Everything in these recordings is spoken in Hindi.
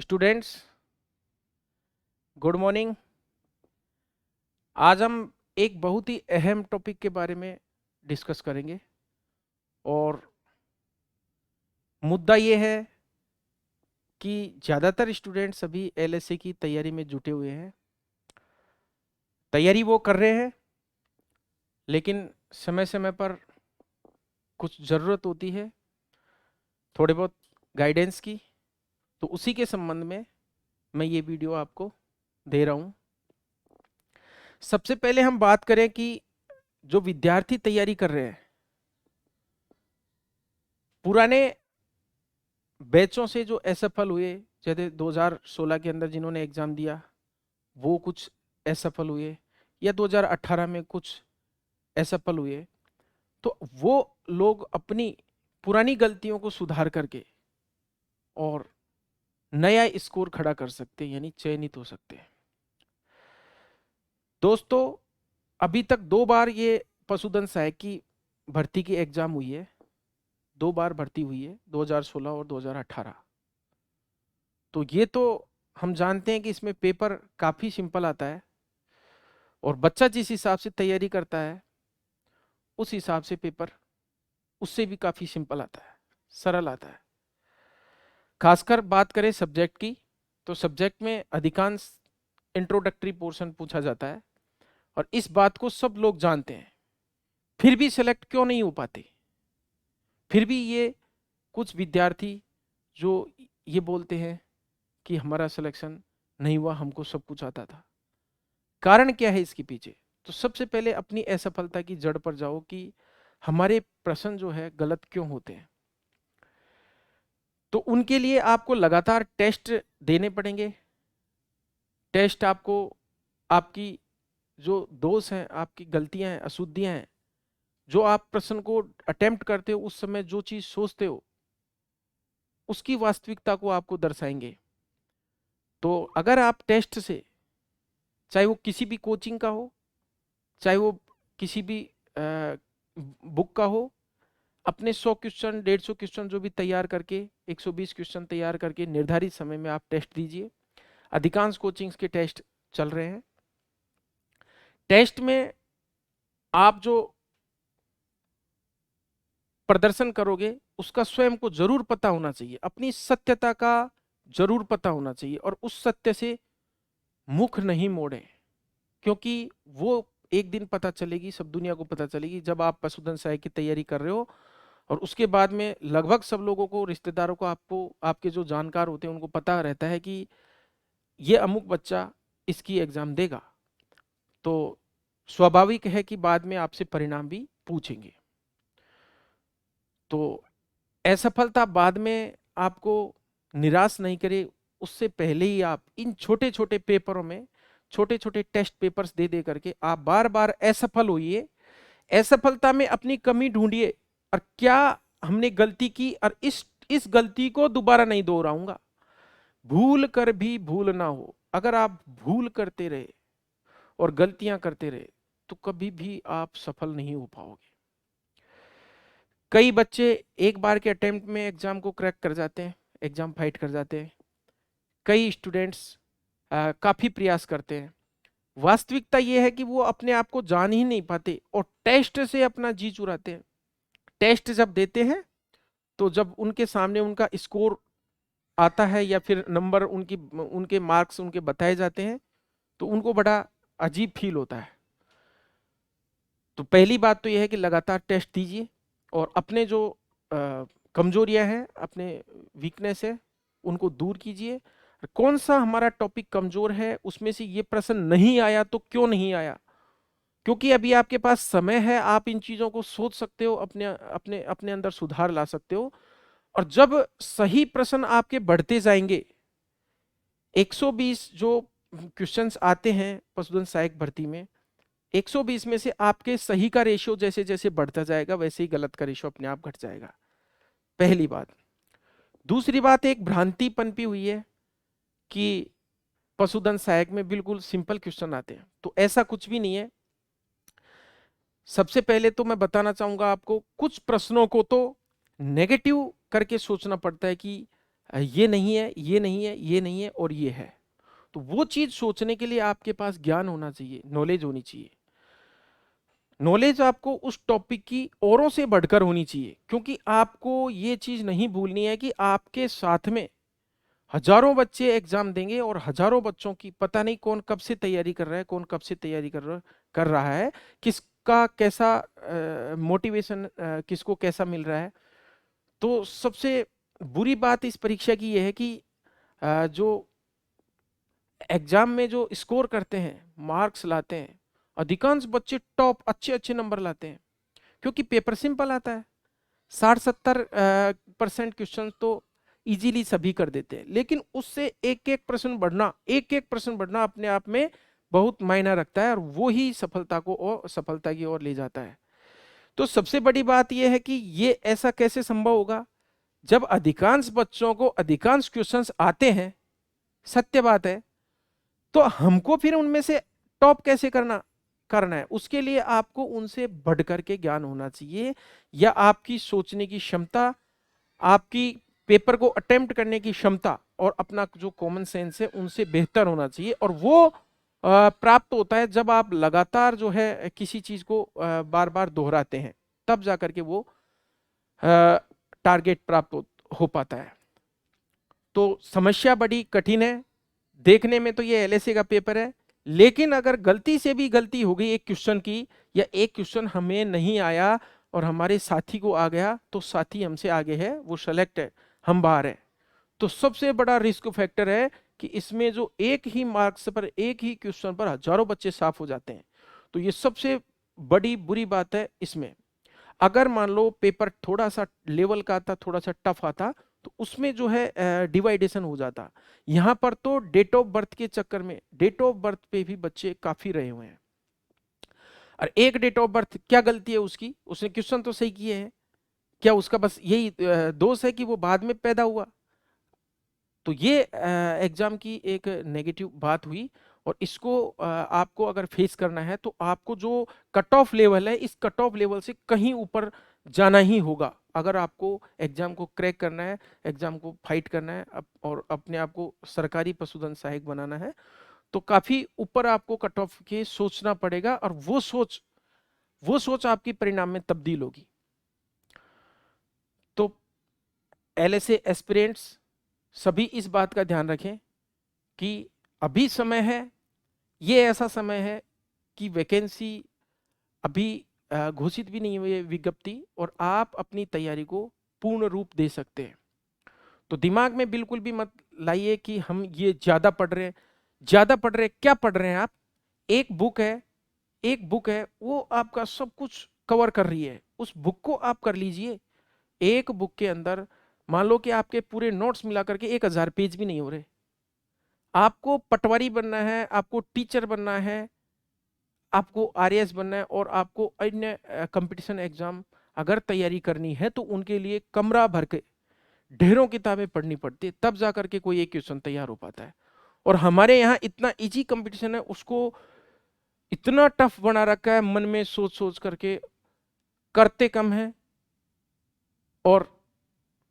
Students, good morning. आज हम एक बहुत ही अहम टॉपिक के बारे में डिस्कस करेंगे और मुद्दा ये है कि ज़्यादातर स्टूडेंट्स अभी एलएसए की तैयारी में जुटे हुए हैं। तैयारी वो कर रहे हैं, लेकिन समय समय पर कुछ ज़रूरत होती है थोड़े बहुत गाइडेंस की। तो उसी के संबंध में मैं ये वीडियो आपको दे रहा हूँ। सबसे पहले हम बात करें कि जो विद्यार्थी तैयारी कर रहे हैं, पुराने बैचों से जो असफल हुए, जैसे 2016 के अंदर जिन्होंने एग्जाम दिया वो कुछ असफल हुए, या 2018 में कुछ असफल हुए, तो वो लोग अपनी पुरानी गलतियों को सुधार करके और नया स्कोर खड़ा कर सकते हैं, यानी चयनित हो सकते हैं। दोस्तों, अभी तक 2 बार ये पशुधन सहायक की भर्ती की एग्जाम हुई है। 2 बार भर्ती हुई है, 2016 और 2018। तो ये तो हम जानते हैं कि इसमें पेपर काफी सिंपल आता है और बच्चा जिस हिसाब से तैयारी करता है उस हिसाब से पेपर उससे भी काफी सिंपल आता है, सरल आता है। खासकर बात करें सब्जेक्ट की, तो सब्जेक्ट में अधिकांश इंट्रोडक्टरी पोर्शन पूछा जाता है और इस बात को सब लोग जानते हैं, फिर भी सेलेक्ट क्यों नहीं हो पाते। फिर भी ये कुछ विद्यार्थी जो ये बोलते हैं कि हमारा सिलेक्शन नहीं हुआ, हमको सब कुछ आता था। कारण क्या है इसके पीछे? तो सबसे पहले अपनी असफलता की जड़ पर जाओ कि हमारे प्रश्न जो है गलत क्यों होते हैं। तो उनके लिए आपको लगातार टेस्ट देने पड़ेंगे। टेस्ट आपको आपकी जो दोष हैं, आपकी गलतियां हैं, अशुद्धियां हैं, जो आप प्रश्न को अटेम्प्ट करते हो उस समय जो चीज सोचते हो उसकी वास्तविकता को आपको दर्शाएंगे। तो अगर आप टेस्ट से, चाहे वो किसी भी कोचिंग का हो, चाहे वो किसी भी बुक का हो, अपने 100 क्वेश्चन 150 क्वेश्चन जो भी तैयार करके 120 क्वेश्चन तैयार करके निर्धारित समय में आप टेस्ट दीजिए। अधिकांश कोचिंग्स के टेस्ट चल रहे हैं। टेस्ट में आप जो प्रदर्शन करोगे उसका स्वयं को जरूर पता होना चाहिए, अपनी सत्यता का जरूर पता होना चाहिए और उस सत्य से मुख नहीं मोड़े, क्योंकि वो एक दिन पता चलेगी, सब दुनिया को पता चलेगी जब आप पशुधन सहायक की तैयारी कर रहे हो और उसके बाद में लगभग सब लोगों को, रिश्तेदारों को, आपको, आपके जो जानकार होते हैं उनको पता रहता है कि ये अमुक बच्चा इसकी एग्जाम देगा। तो स्वाभाविक है कि बाद में आपसे परिणाम भी पूछेंगे। तो असफलता बाद में आपको निराश नहीं करे, उससे पहले ही आप इन छोटे छोटे पेपरों में, छोटे छोटे टेस्ट पेपर्स दे दे करके आप बार बार असफल होइए। असफलता में अपनी कमी ढूंढिए और क्या हमने गलती की और इस गलती को दोबारा नहीं दोहराऊंगा। भूल कर भी भूल ना हो। अगर आप भूल करते रहे और गलतियां करते रहे तो कभी भी आप सफल नहीं हो पाओगे। कई बच्चे एक बार के अटेम्प्ट में एग्जाम को क्रैक कर जाते हैं, एग्जाम फाइट कर जाते हैं। कई स्टूडेंट्स काफी प्रयास करते हैं। वास्तविकता यह है कि वो अपने आप को जान ही नहीं पाते और टेस्ट से अपना जी चुराते हैं। टेस्ट जब देते हैं तो जब उनके सामने उनका स्कोर आता है या फिर नंबर उनकी, उनके मार्क्स उनके बताए जाते हैं, तो उनको बड़ा अजीब फील होता है। तो पहली बात तो यह है कि लगातार टेस्ट दीजिए और अपने जो कमजोरियां हैं, अपने वीकनेस है, उनको दूर कीजिए। कौन सा हमारा टॉपिक कमजोर है, उसमें से ये प्रश्न नहीं आया तो क्यों नहीं आया, क्योंकि अभी आपके पास समय है, आप इन चीजों को सोच सकते हो, अपने अपने अपने अंदर सुधार ला सकते हो। और जब सही प्रश्न आपके बढ़ते जाएंगे, 120 जो क्वेश्चंस आते हैं पशुधन सहायक भर्ती में, 120 में से आपके सही का रेशियो जैसे जैसे बढ़ता जाएगा वैसे ही गलत का रेशियो अपने आप घट जाएगा। पहली बात। दूसरी बात, एक भ्रांति पनपी हुई है कि पशुधन सहायक में बिल्कुल सिंपल क्वेश्चन आते हैं, तो ऐसा कुछ भी नहीं है। सबसे पहले तो मैं बताना चाहूंगा आपको, कुछ प्रश्नों को तो नेगेटिव करके सोचना पड़ता है कि ये नहीं है, ये नहीं है, ये नहीं है और ये है। तो वो चीज सोचने के लिए आपके पास ज्ञान होना चाहिए, नॉलेज होनी चाहिए। नॉलेज आपको उस टॉपिक की औरों से बढ़कर होनी चाहिए, क्योंकि आपको ये चीज नहीं भूलनी है कि आपके साथ में हजारों बच्चे एग्जाम देंगे और हजारों बच्चों की पता नहीं कौन कब से तैयारी कर रहा है, कौन कब से तैयारी कर रहा है, किसका कैसा मोटिवेशन, किसको कैसा मिल रहा है। तो सबसे बुरी बात इस परीक्षा की यह है कि जो एग्जाम में जो स्कोर करते हैं, मार्क्स लाते हैं, अधिकांश बच्चे टॉप अच्छे अच्छे नंबर लाते हैं, क्योंकि पेपर सिंपल आता है। 60-70% क्वेश्चन तो इजीली सभी कर देते हैं, लेकिन उससे एक एक परसेंट बढ़ना, एक एक परसेंट बढ़ना अपने आप में बहुत मायना रखता है, और वो ही सफलता को और सफलता की ओर ले जाता है। तो सबसे बड़ी बात यह है कि ये ऐसा कैसे संभव होगा जब अधिकांश बच्चों को अधिकांश क्वेश्चंस आते हैं, सत्य बात है। तो हमको फिर उनमें से टॉप कैसे करना करना है, उसके लिए आपको उनसे बढ़ करके ज्ञान होना चाहिए, या आपकी सोचने की क्षमता, आपकी पेपर को अटेम्प्ट करने की क्षमता और अपना जो कॉमन सेंस है उनसे बेहतर होना चाहिए। और वो प्राप्त होता है जब आप लगातार जो है किसी चीज को बार बार दोहराते हैं, तब जाकर के वो टारगेट प्राप्त हो पाता है। तो समस्या बड़ी कठिन है, देखने में तो ये एलएसए का पेपर है, लेकिन अगर गलती से भी गलती हो गई एक क्वेश्चन की, या एक क्वेश्चन हमें नहीं आया और हमारे साथी को आ गया, तो साथी हमसे आगे है, वो सेलेक्ट है, हम बाहर है। तो सबसे बड़ा रिस्क फैक्टर है कि इसमें जो एक ही मार्क्स पर, एक ही क्वेश्चन पर हजारों बच्चे साफ हो जाते हैं। तो ये सबसे बड़ी बुरी बात है इसमें। अगर मान लो पेपर थोड़ा सा लेवल का आता, थोड़ा सा टफ आता, तो उसमें जो है डिवाइडेशन हो जाता। यहां पर तो डेट ऑफ बर्थ के चक्कर में, डेट ऑफ बर्थ पे भी बच्चे काफी रहे हुए हैं। और एक डेट ऑफ बर्थ क्या गलती है उसकी, उसने क्वेश्चन तो सही किए हैं, क्या उसका बस यही दोष है कि वो बाद में पैदा हुआ। तो ये एग्जाम की एक नेगेटिव बात हुई। और इसको आपको अगर फेस करना है तो आपको जो कट ऑफ लेवल है, इस कट ऑफ लेवल से कहीं ऊपर जाना ही होगा, अगर आपको एग्जाम को क्रैक करना है, एग्जाम को फाइट करना है, और अपने आप को सरकारी पशुधन सहायक बनाना है। तो काफी ऊपर आपको कट ऑफ के सोचना पड़ेगा, और वो सोच आपकी परिणाम में तब्दील होगी। तो एलएसए एस्पिरेंट्स सभी इस बात का ध्यान रखें कि अभी समय है, ये ऐसा समय है कि वैकेंसी अभी घोषित भी नहीं हुई है विज्ञप्ति, और आप अपनी तैयारी को पूर्ण रूप दे सकते हैं। तो दिमाग में बिल्कुल भी मत लाइए कि हम ये ज्यादा पढ़ रहे हैं, ज्यादा पढ़ रहे हैं। क्या पढ़ रहे हैं आप? एक बुक है, एक बुक है, वो आपका सब कुछ कवर कर रही है, उस बुक को आप कर लीजिए। एक बुक के अंदर मान लो कि आपके पूरे नोट्स मिला करके 1000 पेज भी नहीं हो रहे। आपको पटवारी बनना है, आपको टीचर बनना है, आपको आरएएस बनना है, और आपको अन्य कंपटीशन एग्जाम अगर तैयारी करनी है, तो उनके लिए कमरा भर के ढेरों किताबें पढ़नी पड़ती है, तब जा करके कोई एक क्वेश्चन तैयार हो पाता है। और हमारे यहाँ इतना इजी कंपटीशन है, उसको इतना टफ बना रखा है, मन में सोच सोच करके करते कम है और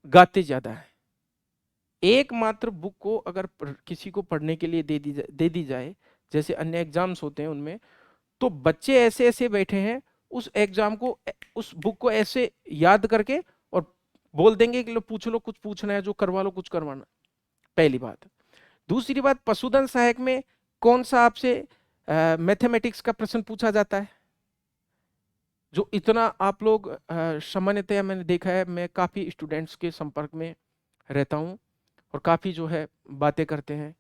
गाते ज्यादा है। एकमात्र बुक को अगर किसी को पढ़ने के लिए दे दी जाए, जैसे अन्य एग्जाम्स होते हैं उनमें, तो बच्चे ऐसे ऐसे बैठे हैं, उस एग्जाम को, उस बुक को ऐसे याद करके और बोल देंगे कि लो पूछ लो, कुछ पूछना है जो करवा लो, कुछ करवाना। पहली बात। दूसरी बात, पशुधन सहायक में कौन सा आपसे मैथमेटिक्स का प्रश्न पूछा जाता है, जो इतना आप लोग सामान्यतया मैंने देखा है, मैं काफी स्टूडेंट्स के संपर्क में रहता हूं और काफी जो है बातें करते हैं।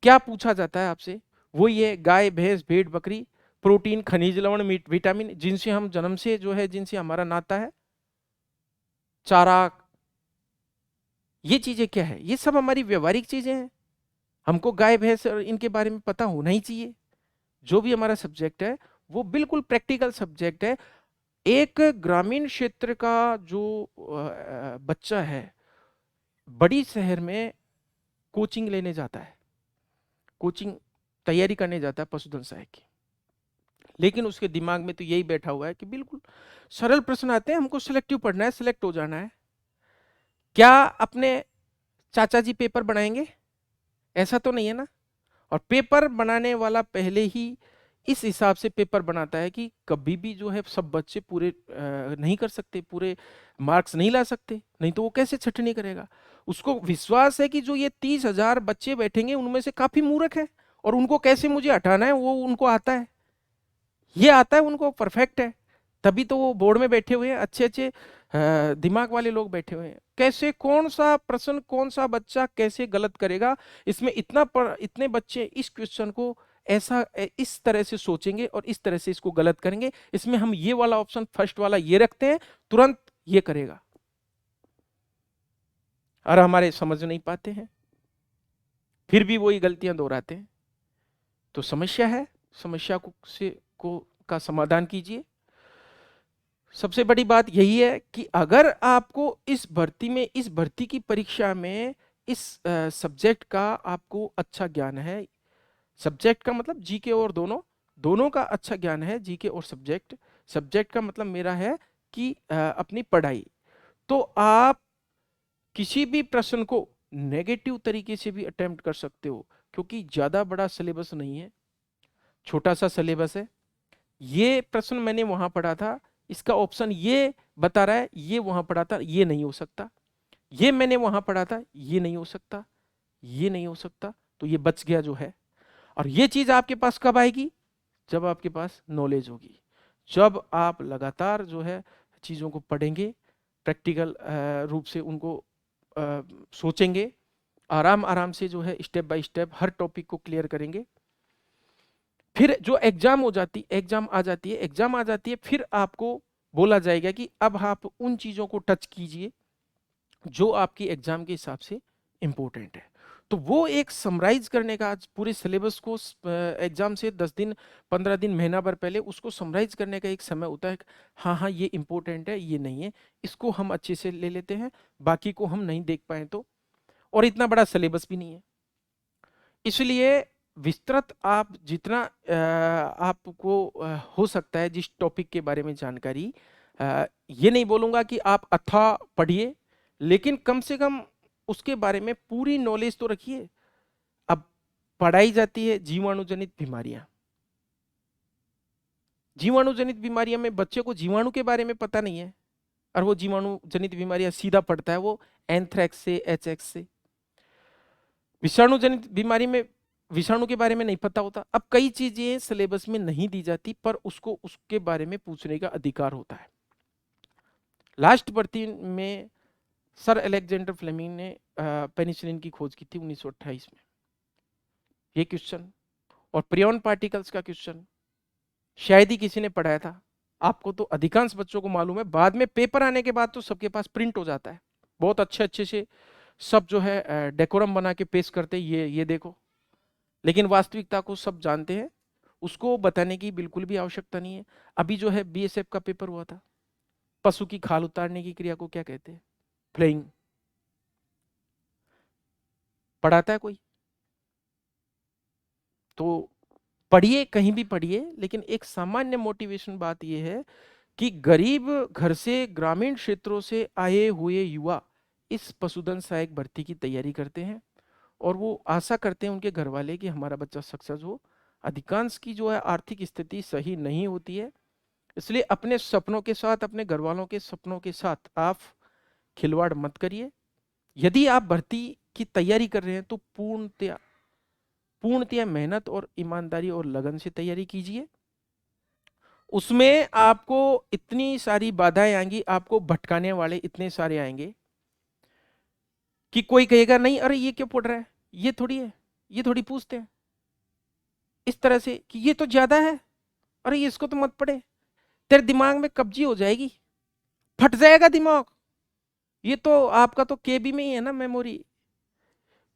क्या पूछा जाता है आपसे? वो ये गाय भैंस भेड़ बकरी, प्रोटीन खनिज लवण मीट विटामिन, जिनसे हम जन्म से जो है, जिनसे हमारा नाता है, चारा, ये चीजें क्या है? ये सब हमारी व्यवहारिक चीजें हैं। हमको गाय भैंस और इनके बारे में पता होना ही चाहिए। जो भी हमारा सब्जेक्ट है वो बिल्कुल प्रैक्टिकल सब्जेक्ट है। एक ग्रामीण क्षेत्र का जो बच्चा है, बड़ी शहर में कोचिंग लेने जाता है, कोचिंग तैयारी करने जाता है पशुधन सहायक की, लेकिन उसके दिमाग में तो यही बैठा हुआ है कि बिल्कुल सरल प्रश्न आते हैं, हमको सिलेक्टिव पढ़ना है, सिलेक्ट हो जाना है। क्या अपने चाचा जी पेपर बनाएंगे, ऐसा तो नहीं है ना। और पेपर बनाने वाला पहले ही इस हिसाब से पेपर बनाता है कि कभी भी जो है सब बच्चे पूरे नहीं कर सकते, पूरे मार्क्स नहीं ला सकते, नहीं तो वो कैसे छटनी करेगा। उसको विश्वास है कि जो ये 30,000 बच्चे बैठेंगे उनमें से काफी मूर्ख है, और उनको कैसे मुझे हटाना है वो उनको आता है, ये आता है उनको, परफेक्ट है। तभी तो वो बोर्ड में बैठे हुए हैं, अच्छे अच्छे दिमाग वाले लोग बैठे हुए हैं। कैसे, कौन सा प्रश्न, कौन सा बच्चा कैसे गलत करेगा, इसमें इतने बच्चे इस क्वेश्चन को ऐसा इस तरह से सोचेंगे और इस तरह से इसको गलत करेंगे, इसमें हम ये वाला ऑप्शन फर्स्ट वाला ये रखते हैं, तुरंत ये करेगा। और हमारे समझ नहीं पाते हैं, फिर भी वही गलतियां दोहराते हैं। तो समस्या है, समस्या को का समाधान कीजिए। सबसे बड़ी बात यही है कि अगर आपको इस भर्ती में, इस भर्ती की परीक्षा में इस सब्जेक्ट का आपको अच्छा ज्ञान है, सब्जेक्ट का मतलब जीके और दोनों, दोनों का अच्छा ज्ञान है, जीके और सब्जेक्ट, सब्जेक्ट का मतलब मेरा है कि अपनी पढ़ाई, तो आप किसी भी प्रश्न को नेगेटिव तरीके से भी अटेम्प्ट कर सकते हो, क्योंकि ज्यादा बड़ा सिलेबस नहीं है, छोटा सा सिलेबस है। ये प्रश्न मैंने वहां पढ़ा था, इसका ऑप्शन ये बता रहा है, ये वहां पढ़ा था, ये नहीं हो सकता, ये मैंने वहां पढ़ा था, ये नहीं हो सकता, ये नहीं हो सकता, तो ये बच गया जो है। और ये चीज आपके पास कब आएगी, जब आपके पास नॉलेज होगी, जब आप लगातार जो है चीजों को पढ़ेंगे, प्रैक्टिकल रूप से उनको सोचेंगे, आराम आराम से जो है step by step her topic को क्लियर करेंगे। फिर जो एग्जाम हो जाती, एग्जाम आ जाती है, एग्जाम आ जाती है, फिर आपको बोला जाएगा कि अब आप उन चीजों को टच कीजिए जो आपकी एग्जाम के हिसाब से इंपॉर्टेंट है। तो वो एक समराइज करने का, आज पूरे सिलेबस को एग्जाम से 10 दिन, 15 दिन, महीना भर पहले उसको समराइज करने का एक समय होता है। हाँ हाँ, ये इंपॉर्टेंट है, ये नहीं है, इसको हम अच्छे से ले लेते हैं, बाकी को हम नहीं देख पाए तो। और इतना बड़ा सिलेबस भी नहीं है, इसलिए विस्तृत आप जितना आपको हो सकता है जिस टॉपिक के बारे में जानकारी, ये नहीं बोलूंगा कि आप अथाह पढ़िए, लेकिन कम से कम उसके बारे में पूरी नॉलेज तो रखिए। अब पढ़ाई जाती है जीवाणु जनित बीमारियां, जीवाणु जनित बीमारियां में बच्चे को जीवाणु के बारे में पता नहीं है, और वो जीवाणु जनित बीमारियां सीधा पढ़ता है वो एंथ्रेक्स से, एचएक्स से। विषाणु जनित बीमारी में विषाणु के बारे में नहीं पता होता। अब कई चीजें सिलेबस में नहीं दी जाती, पर उसको उसके बारे में पूछने का अधिकार होता है। लास्ट भर्ती में सर अलेक्जेंडर फ्लेमिंग ने पेनिसिलिन की खोज की थी 1928 में। ये क्वेश्चन और प्रियन पार्टिकल्स का क्वेश्चन शायद ही किसी ने पढ़ाया था, आपको तो अधिकांश बच्चों को मालूम है, बाद में पेपर आने के बाद तो सबके पास प्रिंट हो जाता है, बहुत अच्छे अच्छे से सब जो है डेकोरम बना के पेश करते, ये देखो, लेकिन वास्तविकता को सब जानते हैं, उसको बताने की बिल्कुल भी आवश्यकता नहीं है। अभी जो है बीएसएफ का पेपर हुआ था, पशु की खाल उतारने की क्रिया को क्या कहते हैं, फ्लेइंग, पढ़ाता है कोई? तो पढ़िए, कहीं भी पढ़िए, लेकिन एक सामान्य मोटिवेशन बात यह है कि गरीब घर से, ग्रामीण क्षेत्रों से आए हुए युवा इस पशुधन सहायक भर्ती की तैयारी करते हैं, और वो आशा करते हैं उनके घर वाले कि हमारा बच्चा सक्सेस हो। अधिकांश की जो है आर्थिक स्थिति सही नहीं होती है, इसलिए अपने सपनों के साथ, अपने घर वालों के सपनों के साथ आप खिलवाड़ मत करिए। यदि आप भर्ती की तैयारी कर रहे हैं तो पूर्णतया मेहनत और ईमानदारी और लगन से तैयारी कीजिए। उसमें आपको इतनी सारी बाधाएं आएंगी, आपको भटकाने वाले इतने सारे आएंगे कि कोई कहेगा नहीं, अरे ये क्यों पढ़ रहा है, ये थोड़ी है, ये थोड़ी पूछते हैं इस तरह से कि ये तो ज्यादा है, अरे ये इसको तो मत पढ़े, तेरे दिमाग में कब्जी हो जाएगी, फट जाएगा दिमाग, ये तो आपका तो केबी में ही है ना मेमोरी।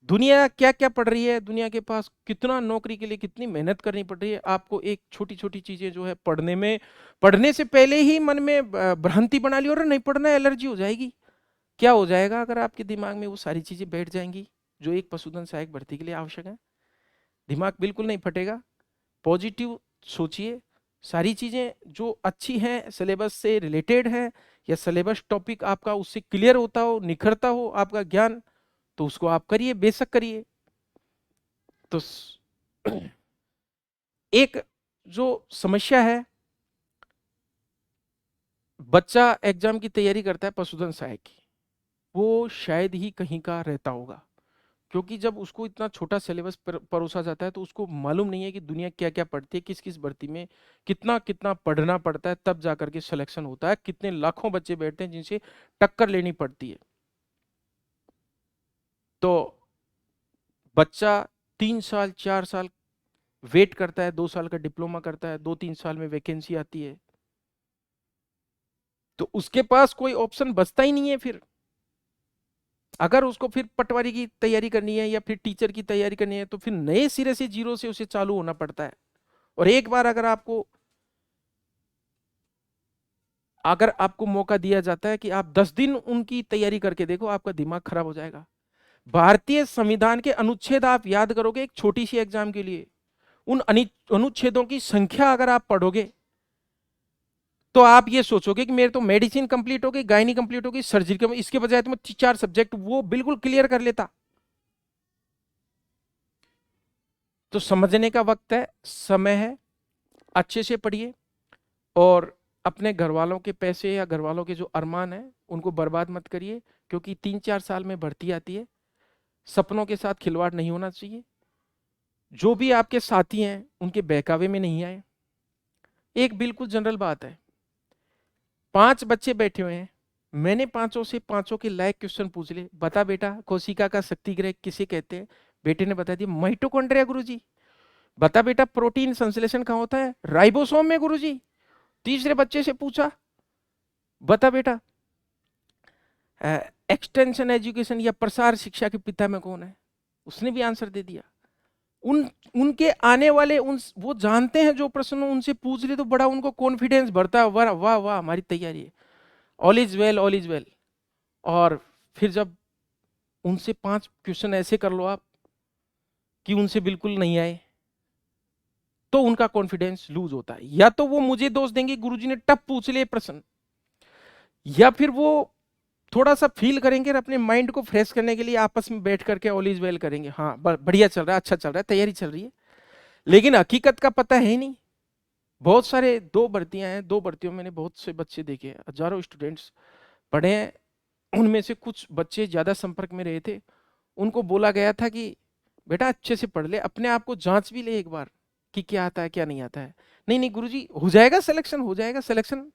दुनिया क्या क्या पढ़ रही है, दुनिया के पास कितना नौकरी के लिए कितनी मेहनत करनी पड़ रही है, आपको एक छोटी छोटी चीजें जो है पढ़ने में, पढ़ने से पहले ही मन में भ्रांति बना ली और नहीं पढ़ना, एलर्जी हो जाएगी। क्या हो जाएगा अगर आपके दिमाग में वो सारी चीजें बैठ जाएंगी जो एक पशुधन सहायक भर्ती के लिए आवश्यक है? दिमाग बिल्कुल नहीं फटेगा। पॉजिटिव सोचिए, सारी चीजें जो अच्छी हैं, सिलेबस से रिलेटेड है, या सिलेबस टॉपिक आपका उससे क्लियर होता हो, निखरता हो आपका ज्ञान, तो उसको आप करिए, बेशक करिए। तो एक जो समस्या है, बच्चा एग्जाम की तैयारी करता है पशुधन सहायक की, वो शायद ही कहीं का रहता होगा, क्योंकि जब उसको इतना छोटा सिलेबस परोसा जाता है तो उसको मालूम नहीं है कि दुनिया क्या क्या पढ़ती है, किस किस भर्ती में कितना कितना पढ़ना पड़ता है, तब जाकर के सिलेक्शन होता है, कितने लाखों बच्चे बैठते हैं जिनसे टक्कर लेनी पड़ती है। तो बच्चा 3 साल 4 साल वेट करता है, 2 साल का डिप्लोमा करता है, 2-3 साल में वैकेंसी आती है, तो उसके पास कोई ऑप्शन बचता ही नहीं है फिर। अगर उसको फिर पटवारी की तैयारी करनी है या फिर टीचर की तैयारी करनी है, तो फिर नए सिरे से जीरो से उसे चालू होना पड़ता है। और एक बार अगर आपको मौका दिया जाता है कि आप 10 दिन उनकी तैयारी करके देखो, आपका दिमाग खराब हो जाएगा। भारतीय संविधान के अनुच्छेद आप याद करोगे एक छोटी सी एग्जाम के लिए, उन अनुच्छेदों की संख्या अगर आप पढ़ोगे तो आप ये सोचोगे कि मेरे तो मेडिसिन कंप्लीट हो गई, गायनी कंप्लीट हो गई, सर्जरी, इसके बजाय तो मैं 4 सब्जेक्ट वो बिल्कुल क्लियर कर लेता। तो समझने का वक्त है, समय है, अच्छे से पढ़िए और अपने घर वालों के पैसे या घर वालों के जो अरमान है उनको बर्बाद मत करिए, क्योंकि 3-4 साल में भर्ती आती है। सपनों के साथ खिलवाड़ नहीं होना चाहिए। जो भी आपके साथी हैं उनके बहकावे में नहीं आए। एक बिल्कुल जनरल बात है, 5 बच्चे बैठे हुए हैं, मैंने पांचों से पांचों के लायक क्वेश्चन पूछ लिए, बता बेटा कोशिका का शक्ति ग्रह किसे कहते हैं? बेटे ने बता दिया माइटोकॉन्ड्रिया गुरुजी। बता बेटा प्रोटीन संश्लेषण कहाँ होता है? राइबोसोम में गुरुजी। तीसरे बच्चे से पूछा, बता बेटा एक्सटेंशन एजुकेशन या प्रसार शिक्षा के पिता में कौन है? उसने भी आंसर दे दिया। उनके आने वाले वो जानते हैं जो प्रश्न उनसे पूछ ले तो बड़ा उनको कॉन्फिडेंस बढ़ता है, वाह वाह वाह हमारी तैयारी है, all is well all is well. और फिर जब उनसे 5 क्वेश्चन ऐसे कर लो आप कि उनसे बिल्कुल नहीं आए, तो उनका कॉन्फिडेंस लूज होता है। या तो वो मुझे दोष देंगे गुरुजी ने टफ पूछ लिए प्रश्न, या फिर वो थोड़ा सा फील करेंगे और अपने माइंड को फ्रेश करने के लिए आपस में बैठ करके ऑल इज वेल करेंगे, हाँ बढ़िया चल रहा है, अच्छा चल रहा है, तैयारी चल रही है। लेकिन हकीकत का पता है ही नहीं। बहुत सारे 2 भर्तियां हैं, 2 भर्तियों में मैंने बहुत से बच्चे देखे हैं, हजारों स्टूडेंट्स पढ़े हैं। उनमें से कुछ बच्चे ज्यादा संपर्क में रहे थे, उनको बोला गया था कि बेटा अच्छे से पढ़ ले, अपने आप को जांच भी ले एक बार कि क्या आता है क्या नहीं आता है। नहीं नहीं गुरुजी हो जाएगा सिलेक्शन, हो जाएगा सिलेक्शन,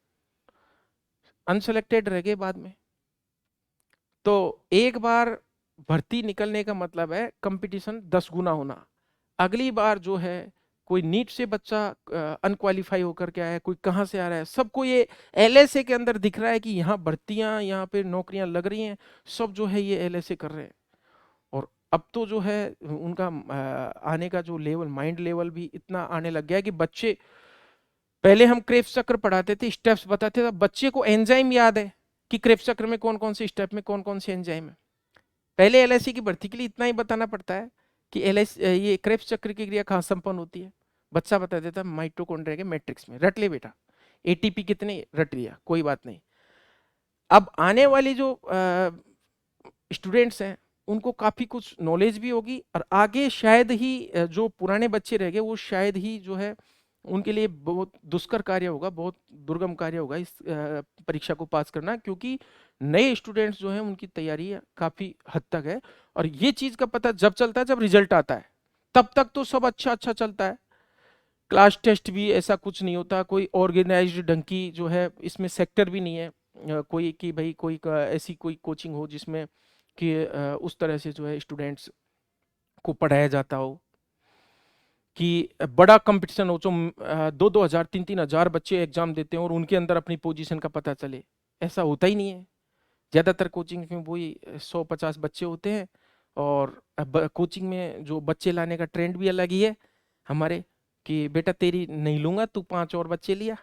अनसेलेक्टेड रह गए बाद में। तो एक बार भर्ती निकलने का मतलब है कंपटीशन 10 गुना होना। अगली बार जो है कोई नीट से बच्चा अनक्वालिफाई होकर के आया है, कोई कहाँ से आ रहा है, सबको ये एलएसए के अंदर दिख रहा है कि यहाँ भर्तियां, यहाँ पे नौकरियां लग रही हैं, सब जो है ये एलएसए कर रहे हैं। और अब तो जो है उनका आने का जो लेवल, माइंड लेवल भी इतना आने लग गया है कि बच्चे, पहले हम क्रेब्स चक्र पढ़ाते थे, स्टेप्स बताते थे, अब बच्चे को एंजाइम याद है कि क्रेब्स चक्र में कौन कौन से स्टेप में कौन कौन से एंजाइम है। पहले एलआईसी की भर्ती के लिए इतना ही बताना पड़ता है कि एलआईसी ये क्रेब्स चक्र की क्रिया कहाँ संपन्न होती है, बच्चा बता देता है माइटोकॉन्ड्रिया के मैट्रिक्स में, रट ले बेटा। एटीपी कितने, रट लिया, कोई बात नहीं। अब आने वाली जो स्टूडेंट्स हैं उनको काफी कुछ नॉलेज भी होगी, और आगे शायद ही जो पुराने बच्चे रह गए वो शायद ही जो है उनके लिए बहुत दुष्कर कार्य होगा, बहुत दुर्गम कार्य होगा इस परीक्षा को पास करना, क्योंकि नए स्टूडेंट्स जो हैं उनकी तैयारी काफी हद तक है। और ये चीज का पता जब चलता है जब रिजल्ट आता है, तब तक तो सब अच्छा अच्छा चलता है। क्लास टेस्ट भी ऐसा कुछ नहीं होता, कोई ऑर्गेनाइज्ड ढंग की जो है इसमें सेक्टर भी नहीं है, कोई कि भाई कोई ऐसी कोई कोचिंग हो जिसमें कि उस तरह से जो है स्टूडेंट्स को पढ़ाया जाता हो कि बड़ा कंपटीशन हो, जो 2-2 हजार 3-3 हजार बच्चे एग्जाम देते हैं और उनके अंदर अपनी पोजीशन का पता चले, ऐसा होता ही नहीं है। ज़्यादातर कोचिंग में वही 100-50 बच्चे होते हैं, और कोचिंग में जो बच्चे लाने का ट्रेंड भी अलग ही है हमारे, कि बेटा तेरी नहीं लूंगा, तू 5 और बच्चे लिया,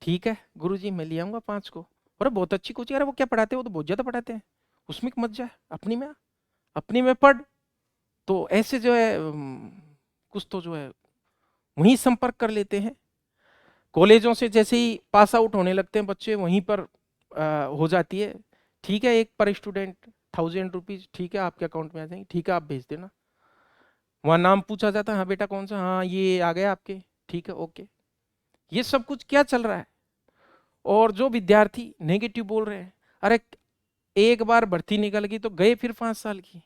ठीक है गुरुजी मैं ले आऊंगा 5 को। अरे बहुत अच्छी कोचिंग, अरे वो क्या पढ़ाते हैं, वो तो बहुत ज़्यादा पढ़ाते हैं, उसमें मत जा, अपनी में अपनी में पढ़। तो ऐसे जो है कुछ तो जो है वहीं संपर्क कर लेते हैं। कॉलेजों से जैसे ही पास आउट होने लगते हैं बच्चे, वहीं पर हो जाती है, ठीक है एक पर स्टूडेंट ₹1000, ठीक है आपके अकाउंट में आ जाएंगे, ठीक है आप भेज देना। वहाँ नाम पूछा जाता है, हाँ बेटा कौन सा, हाँ ये आ गया आपके, ठीक है ओके। ये सब कुछ क्या चल रहा है। और जो विद्यार्थी नेगेटिव बोल रहे हैं, अरे एक बार भर्ती निकल गई तो गए फिर 5 साल की।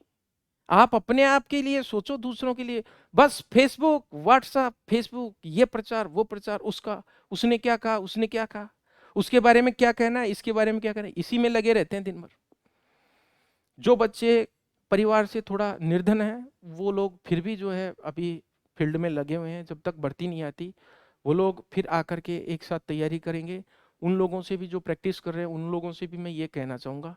आप अपने आप के लिए सोचो, दूसरों के लिए। बस फेसबुक व्हाट्सएप, फेसबुक ये प्रचार वो प्रचार, उसका उसने क्या कहा, उसने क्या कहा, उसके बारे में क्या कहना है, इसके बारे में क्या कहना है, इसी में लगे रहते हैं दिन भर। जो बच्चे परिवार से थोड़ा निर्धन है, वो लोग फिर भी जो है अभी फील्ड में लगे हुए हैं, जब तक भर्ती नहीं आती वो लोग फिर आकर के एक साथ तैयारी करेंगे। उन लोगों से भी जो प्रैक्टिस कर रहे हैं, उन लोगों से भी मैं ये कहना चाहूँगा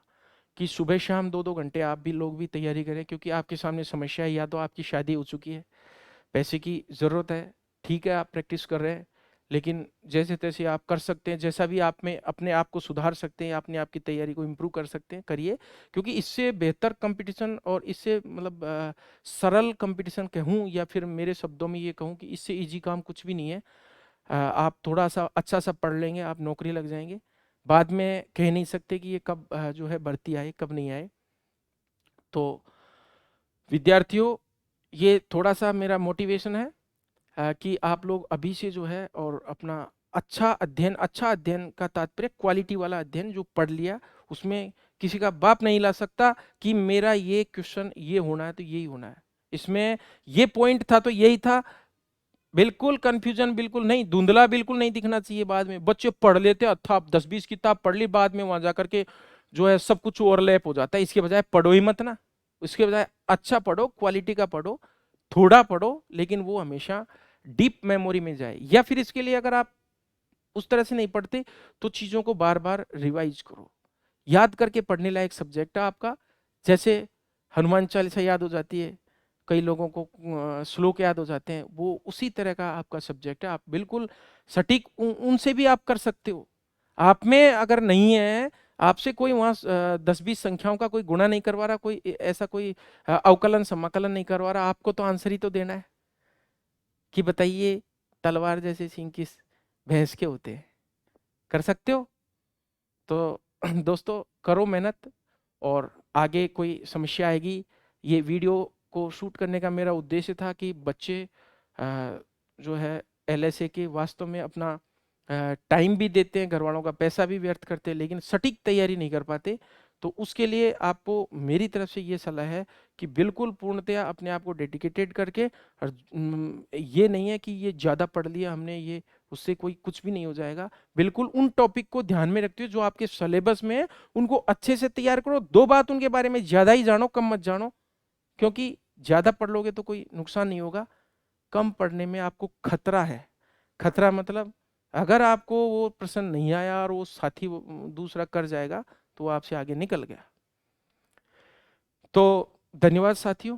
कि सुबह शाम 2-2 घंटे आप भी लोग भी तैयारी करें, क्योंकि आपके सामने समस्या है, या तो आपकी शादी हो चुकी है, पैसे की ज़रूरत है, ठीक है आप प्रैक्टिस कर रहे हैं, लेकिन जैसे तैसे आप कर सकते हैं, जैसा भी आप में अपने आप को सुधार सकते हैं, अपने आप की तैयारी को इम्प्रूव कर सकते हैं, करिए। क्योंकि इससे बेहतर कंपटीशन और इससे मतलब सरल कंपटीशन कहूँ, या फिर मेरे शब्दों में ये कहूँ कि इससे इजी काम कुछ भी नहीं है। आप थोड़ा सा अच्छा सा पढ़ लेंगे, आप नौकरी लग जाएंगे। बाद में कह नहीं सकते कि ये कब जो है भर्ती आए कब नहीं आए। तो विद्यार्थियों, ये थोड़ा सा मेरा मोटिवेशन है कि आप लोग अभी से जो है और अपना अच्छा अध्ययन का तात्पर्य क्वालिटी वाला अध्ययन, जो पढ़ लिया उसमें किसी का बाप नहीं ला सकता कि मेरा ये क्वेश्चन ये होना है तो यही होना है, इसमें ये पॉइंट था तो यही था। बिल्कुल कंफ्यूजन बिल्कुल नहीं, धुंधला बिल्कुल नहीं दिखना चाहिए। बाद में बच्चे पढ़ लेते अच्छा 10-20 किताब पढ़ ली, बाद में वहां जाकर के जो है सब कुछ ओवरलैप हो जाता है। इसके बजाय पढ़ो ही मत ना, उसके बजाय अच्छा पढ़ो, क्वालिटी का पढ़ो, थोड़ा पढ़ो, लेकिन वो हमेशा डीप मेमोरी में जाए। या फिर इसके लिए अगर आप उस तरह से नहीं पढ़ते तो चीजों को बार बार रिवाइज करो, याद करके पढ़ने लायक सब्जेक्ट है आपका। जैसे हनुमान चालीसा याद हो जाती है, कई लोगों को श्लोक याद हो जाते हैं, वो उसी तरह का आपका सब्जेक्ट है। आप बिल्कुल सटीक उनसे भी आप कर सकते हो। आप में अगर नहीं है, आपसे कोई वहां 10-20 संख्याओं का कोई गुणा नहीं करवा रहा, कोई ऐसा कोई अवकलन समाकलन नहीं करवा रहा, आपको तो आंसर ही तो देना है कि बताइए तलवार जैसे सींग किस भैंस के होते हैं। कर सकते हो तो दोस्तों करो मेहनत, और आगे कोई समस्या आएगी। ये वीडियो को शूट करने का मेरा उद्देश्य था कि बच्चे जो है एलएसए के वास्तव में अपना टाइम भी देते हैं, घर वालों का पैसा भी व्यर्थ करते हैं, लेकिन सटीक तैयारी नहीं कर पाते। तो उसके लिए आपको मेरी तरफ से ये सलाह है कि बिल्कुल पूर्णतया अपने आप को डेडिकेटेड करके, और ये नहीं है कि ये ज़्यादा पढ़ लिया हमने, ये उससे कोई कुछ भी नहीं हो जाएगा। बिल्कुल उन टॉपिक को ध्यान में रखते हुए जो आपके सिलेबस में है उनको अच्छे से तैयार करो। 2 बात उनके बारे में ज़्यादा ही जानो, कम मत जानो, क्योंकि ज़्यादा पढ़ लोगे तो कोई नुकसान नहीं होगा, कम पढ़ने में आपको खतरा है। खतरा मतलब अगर आपको वो प्रश्न नहीं आया और वो साथी दूसरा कर जाएगा तो वो आपसे आगे निकल गया। तो धन्यवाद साथियों।